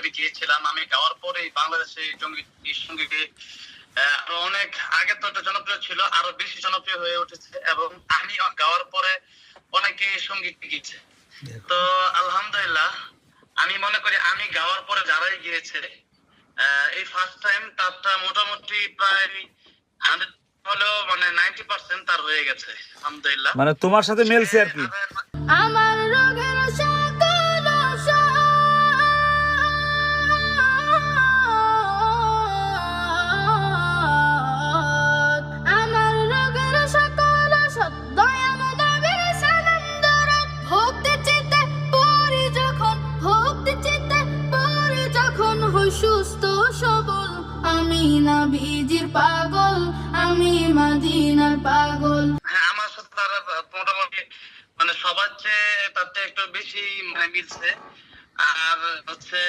আমি গিয়েছিলাম। আমি গাওয়ার পরে বাংলাদেশে সঙ্গীকে আরো অনেক আগে তো একটা জনপ্রিয় ছিল, আরো বেশি জনপ্রিয় হয়ে উঠেছে এবং আমি গাওয়ার পরে অনেকে সঙ্গীত গিয়েছে। তো আলহামদুলিল্লাহ, আমি মনে করি আমি গাওয়ার পরে যারাই গিয়েছে এই ফার্স্ট টাইম তারটা মোটামুটি প্রায় 100 হলেও মানে 90% তার হয়ে গেছে আলহামদুলিল্লাহ। মানে তোমার সাথে মিলছে আর কি। আমার রোগের সকল ঔষধ, আমার রোগের সকল ঔষধ দয়াল নবীর সালাম দরুদ। ভক্তি চিত্তে পড়ি যখন, ভক্তি চিত্তে পড়ি যখন, হই সুস্থ সবল। আমি নবীজির পাগল, আমি মদিনার পাগল। হ্যাঁ, আমার সাথে তারা মোটামুটি মানে সবার চেয়ে তার চেয়ে একটু বেশি মানে মিলছে। আর হচ্ছে